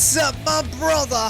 What's up, my brother?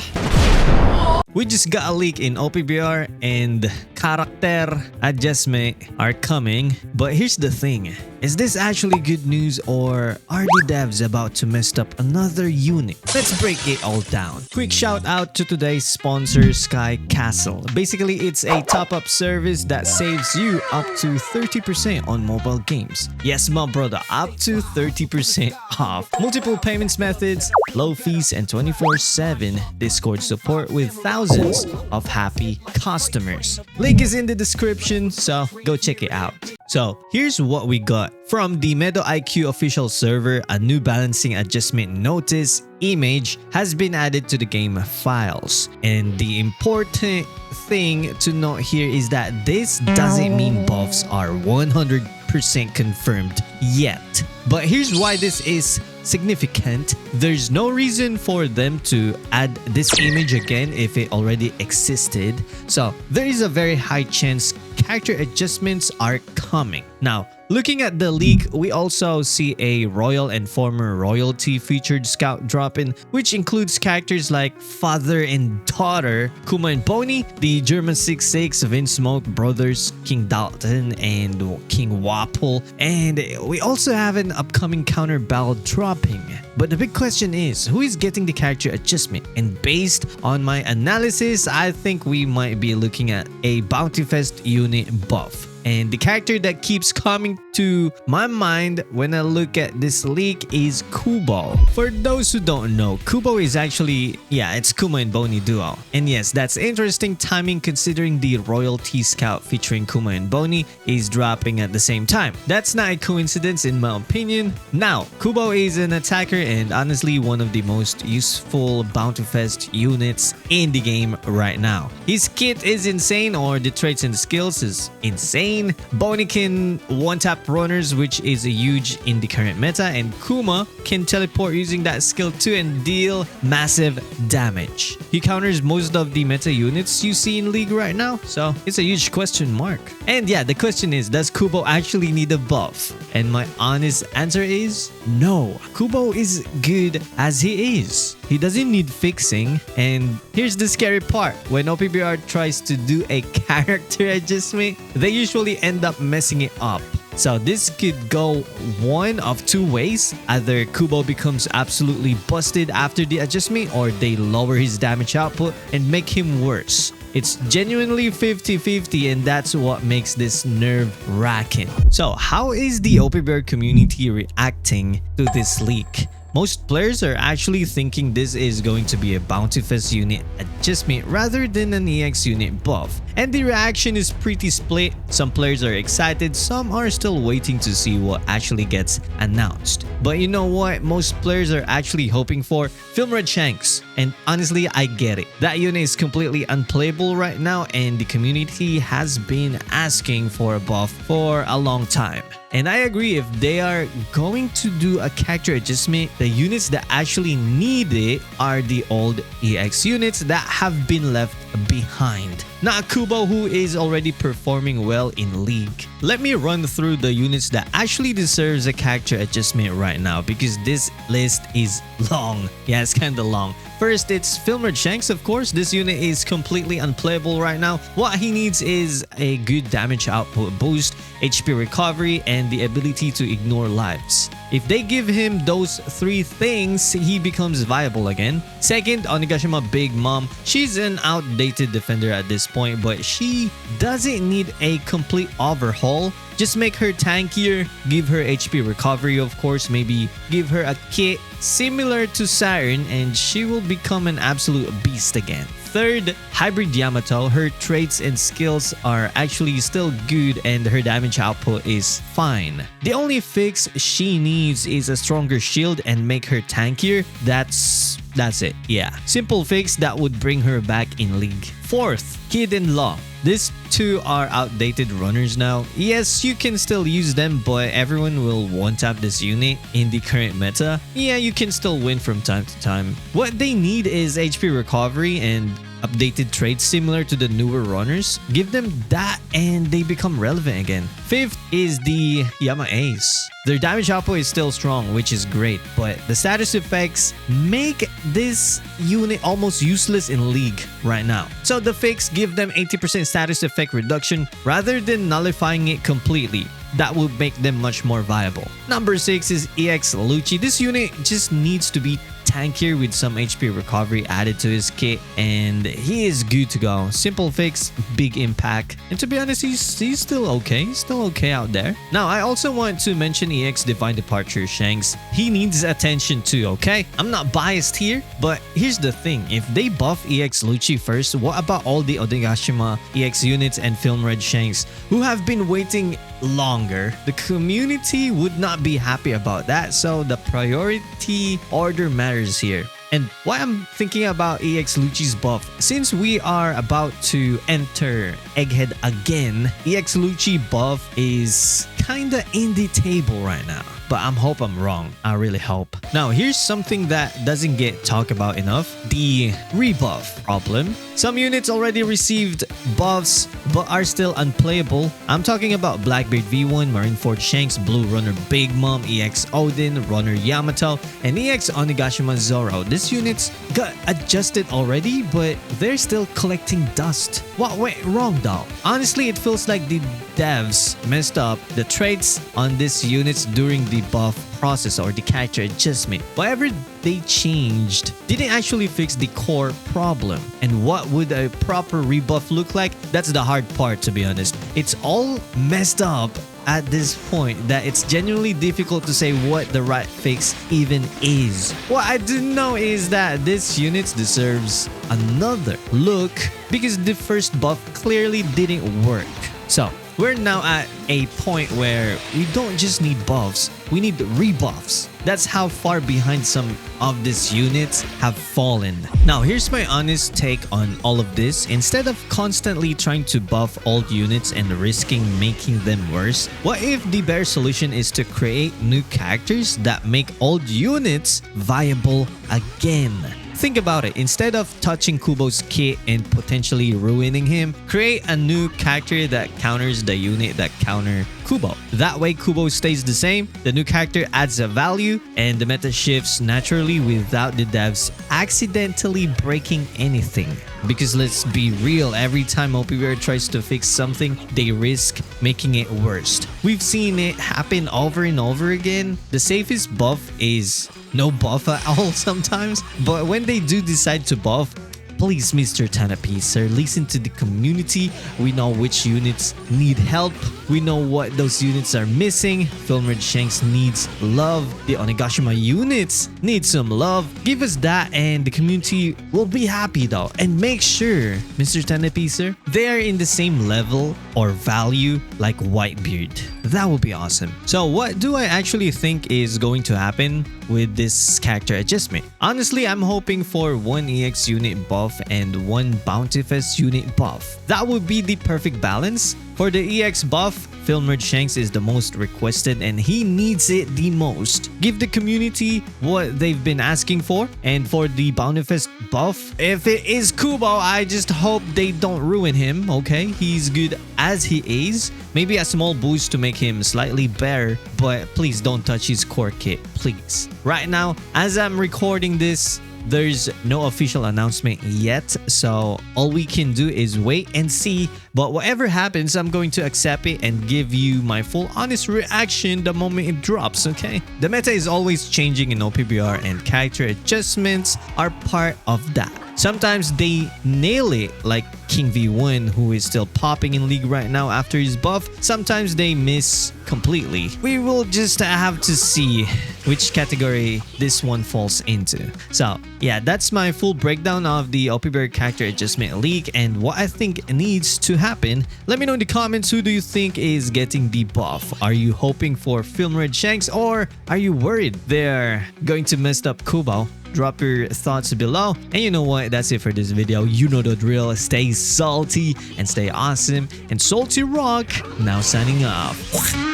We just got a leak in OPBR and character adjustment are coming. But here's the thing. Is this actually good news, or are the devs about to mess up another unit? Let's break it all down. Quick shout out to today's sponsor, Sky Castle. Basically, it's a top-up service that saves you up to 30% on mobile games. Yes, my brother, up to 30% off. Multiple payments methods, low fees, and 24/7 Discord support with thousands of happy customers. Link is in the description, so go check it out. So here's what we got. From the Medo IQ official server, a new balancing adjustment notice image has been added to the game files. And the important thing to note here is that this doesn't mean buffs are 100% confirmed yet. But here's why this is significant. There's no reason for them to add this image again if it already existed. So there is a very high chance character adjustments are coming. Now, looking at the leak, we also see a royal and former royalty featured scout drop in, which includes characters like father and daughter, Kuma and Boney, the German 6'6", Vince Smoke brothers, King Dalton and King Wapple, and we also have an upcoming counter battle dropping. But the big question is, who is getting the character adjustment? And based on my analysis, I think we might be looking at a Bounty Fest unit buff. And the character that keeps coming to my mind when I look at this leak is Kubo. For those who don't know, Kubo is actually, it's Kuma and Boney duo. And yes, that's interesting timing considering the royalty scout featuring Kuma and Boney is dropping at the same time. That's not a coincidence in my opinion. Now, Kubo is an attacker and honestly one of the most useful Bounty Fest units in the game right now. His kit is insane, or the traits and skills is insane. Boney can one-tap runners, which is huge in the current meta, and Kuma can teleport using that skill too and deal massive damage. He counters most of the meta units you see in League right now, so it's a huge question mark. And yeah, the question is, does Kubo actually need a buff? And my honest answer is no. Kubo is good as he is. He doesn't need fixing. And here's the scary part. When OPBR tries to do a character adjustment, they usually end up messing it up. So this could go one of two ways. Either Kubo becomes absolutely busted after the adjustment, or they lower his damage output and make him worse. It's genuinely 50-50, and that's what makes this nerve-wracking. So how is the OPBR community reacting to this leak? Most players are actually thinking this is going to be a Bounty Fest unit adjustment rather than an EX unit buff. And the reaction is pretty split. Some players are excited, some are still waiting to see what actually gets announced. But you know what most players are actually hoping for? Film Red Shanks. And honestly, I get it. That unit is completely unplayable right now, and the community has been asking for a buff for a long time. And I agree, if they are going to do a character adjustment, the units that actually need it are the old EX units that have been left behind. Not Kubo, who is already performing well in League. Let me run through the units that actually deserves a character adjustment right now, because this list is long. Yeah, it's kinda long. First, it's Filmer Shanks, of course. This unit is completely unplayable right now. What he needs is a good damage output boost, HP recovery, and the ability to ignore lives. If they give him those three things, he becomes viable again. Second, Onigashima Big Mom. She's an outdated defender at this point, but she doesn't need a complete overhaul. Just make her tankier, give her HP recovery, of course, maybe give her a kit similar to Saturn, and she will become an absolute beast again. Third, Hybrid Yamato. Her traits and skills are actually still good, and her damage output is fine. The only fix she needs is a stronger shield and make her tankier. That's it. Yeah, simple fix that would bring her back in League. Fourth, Hidden Law. These two are outdated runners now. Yes, you can still use them, but everyone will one-tap this unit in the current meta. Yeah, you can still win from time to time. What they need is HP recovery, and updated traits similar to the newer runners. Give them that and they become relevant again. Fifth is the Yama Ace. Their damage output is still strong, which is great, but the status effects make this unit almost useless in League right now. So the fix, give them 80% status effect reduction rather than nullifying it completely. That would make them much more viable. Number 6 is EX Lucci. This unit just needs to be tankier with some HP recovery added to his kit, and he is good to go. Simple fix, big impact, and to be honest, he's still okay. He's still okay out there. Now, I also want to mention EX Divine Departure Shanks. He needs attention too, okay? I'm not biased here, but here's the thing. If they buff EX Lucci first, what about all the Onigashima EX units and Film Red Shanks who have been waiting longer? The community would not be happy about that, so the priority order matters here. And why I'm thinking about EX Lucci's buff, since we are about to enter Egghead again, EX Lucci buff is kinda in the table right now. But I hope I'm wrong. I really hope. Now, here's something that doesn't get talked about enough. The rebuff problem. Some units already received buffs but are still unplayable. I'm talking about Blackbeard V1, Marineford Shanks, Blue Runner Big Mom, EX Odin, Runner Yamato, and EX Onigashima Zoro. These units got adjusted already, but they're still collecting dust. What went wrong though? Honestly, it feels like the devs messed up the traits on these units during the buff process or the character adjustment. Whatever they changed didn't actually fix the core problem. And what would a proper rebuff look like? That's the hard part, to be honest. It's all messed up at this point that it's genuinely difficult to say what the right fix even is. What I do know is that this unit deserves another look because the first buff clearly didn't work. So we're now at a point where we don't just need buffs, we need rebuffs. That's how far behind some of these units have fallen. Now, here's my honest take on all of this. Instead of constantly trying to buff old units and risking making them worse, what if the better solution is to create new characters that make old units viable again? Think about it. Instead of touching Kubo's kit and potentially ruining him, create a new character that counters the unit that counter Kubo. That way, Kubo stays the same, the new character adds a value, and the meta shifts naturally without the devs accidentally breaking anything. Because let's be real, every time OPBR tries to fix something, they risk making it worse. We've seen it happen over and over again. The safest buff is no buff at all sometimes, but when they do decide to buff, please, Mr. Tanapi, sir, listen to the community. We know which units need help. We know what those units are missing. Film Red Shanks needs love. The Onigashima units need some love. Give us that and the community will be happy though. And make sure, Mr. Tanapi, sir, they are in the same level or value like Whitebeard. That would be awesome. So what do I actually think is going to happen with this character adjustment? Honestly, I'm hoping for one EX unit buff and one Bounty Fest unit buff. That would be the perfect balance. For the EX buff, Film Red Shanks is the most requested and he needs it the most. Give the community what they've been asking for. And for the Bounty Fest buff, if it is Kubo, I just hope they don't ruin him, okay? He's good as he is. Maybe a small boost to make him slightly better, but please don't touch his core kit, please. Right now, as I'm recording this, there's no official announcement yet, so all we can do is wait and see. But whatever happens, I'm going to accept it and give you my full honest reaction the moment it drops, okay? The meta is always changing in OPBR and character adjustments are part of that. Sometimes they nail it like King V1, who is still popping in League right now after his buff. Sometimes they miss completely. We will just have to see which category this one falls into. So yeah, that's my full breakdown of the OPBR character adjustment league and what I think needs to happen. Let me know in the comments, who do you think is getting the buff? Are you hoping for Film Red Shanks or are you worried they're going to mess up Kubo? Drop your thoughts below. And you know what? That's it for this video. You know the drill. Stay salty and stay awesome. And Salty Rock now signing off.